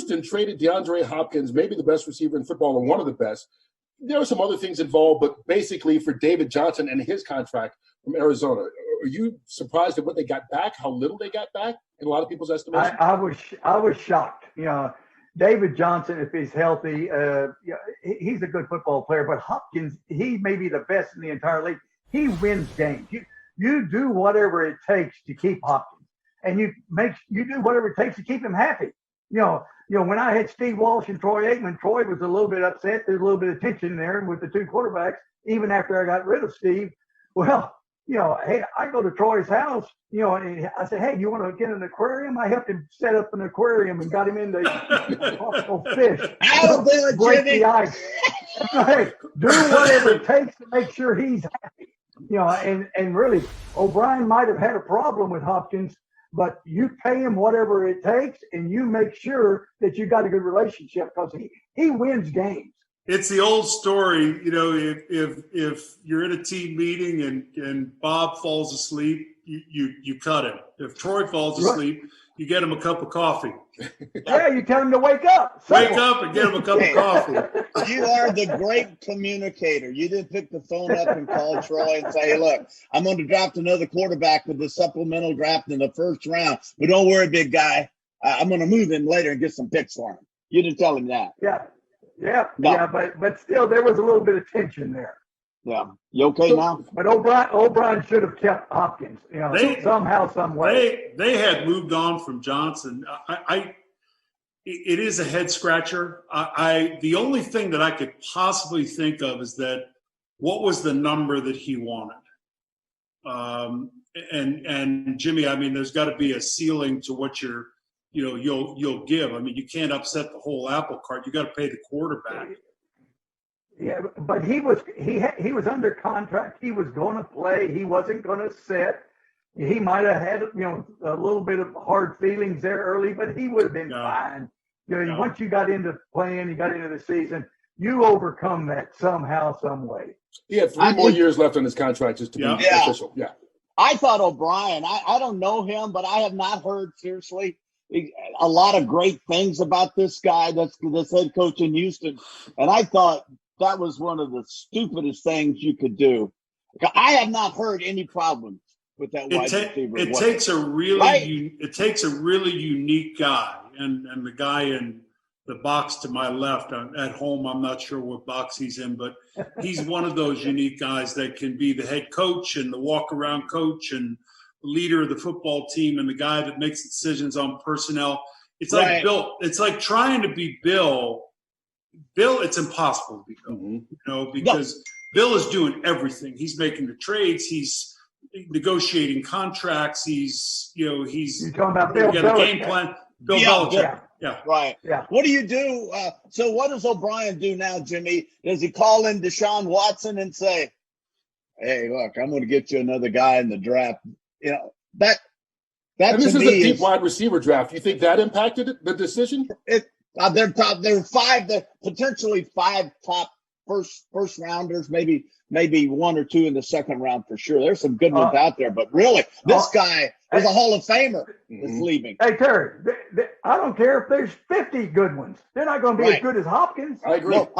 Houston traded DeAndre Hopkins, maybe the best receiver in football and one of the best. There were some other things involved, but basically for David Johnson and his contract from Arizona. Are you surprised at what they got back, how little they got back in a lot of people's estimation? I was shocked. David Johnson, if he's healthy, he's a good football player, but Hopkins, he may be the best in the entire league. He wins games. You do whatever it takes to keep Hopkins, and you do whatever it takes to keep him happy. When I had Steve Walsh and Troy Aikman, Troy was a little bit upset. There's a little bit of tension there with the two quarterbacks, even after I got rid of Steve. Well, hey, I go to Troy's house, and I said, hey, you want to get an aquarium? I helped him set up an aquarium and got him into tropical fish. Break the ice. Hey, do whatever it takes to make sure he's happy. And really, O'Brien might have had a problem with Hopkins, but you pay him whatever it takes, and you make sure that you got a good relationship because he wins games. It's the old story, if you're in a team meeting and Bob falls asleep, you cut him. If Troy falls asleep, you get him a cup of coffee. Yeah, you tell him to wake up. Wake up and get him a cup of coffee. You are the great communicator. You didn't pick the phone up and call Troy and say, hey, look, I'm going to draft another quarterback with the supplemental draft in the first round. But don't worry, big guy. I'm going to move him later and get some picks for him. You didn't tell him that. Yeah, but still, there was a little bit of tension there. Yeah, you okay now? But O'Brien should have kept Hopkins. Somehow, some way. They had moved on from Johnson. It is a head scratcher. The only thing that I could possibly think of is that what was the number that he wanted? And Jimmy, I mean, there's got to be a ceiling to what you'll give. I mean, you can't upset the whole apple cart. You got to pay the quarterback. Yeah, but he was under contract. He was going to play. He wasn't going to sit. He might have had a little bit of hard feelings there early, but he would have been fine. Once you got into playing, you got into the season, you overcome that somehow, some way. He had 3 more years left on his contract just to be official. Yeah. I thought O'Brien. I don't know him, but I have not heard seriously a lot of great things about this guy. That's this head coach in Houston, and I thought that was one of the stupidest things you could do. I have not heard any problems with that wide receiver. It takes a really unique guy, and the guy in the box to my left at home, I'm not sure what box he's in, but he's one of those unique guys that can be the head coach and the walk-around coach and leader of the football team and the guy that makes decisions on personnel. It's like Bill. It's like trying to be Bill. Bill, it's impossible to be Bill, because Bill is doing everything. He's making the trades. He's negotiating contracts. He's You're talking about Bill got a game plan. Bill Belichick. Yeah. Right. Yeah. What do you do? So what does O'Brien do now, Jimmy? Does he call in Deshaun Watson and say, hey, look, I'm going to get you another guy in the draft? That and this is a deep wide receiver draft. You think that impacted the decision? They're potentially 5 top first rounders, maybe 1 or 2 in the second round for sure. There's some good ones out there, but really, this guy is a Hall of Famer that's leaving. Hey, Terry, I don't care if there's 50 good ones. They're not going to be as good as Hopkins. I agree. No,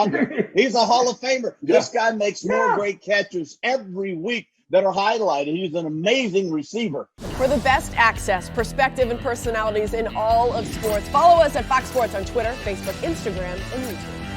he's a Hall of Famer. Yeah. This guy makes more great catches every week that are highlighted. He's an amazing receiver. For the best access, perspective, and personalities in all of sports, follow us at Fox Sports on Twitter, Facebook, Instagram, and YouTube.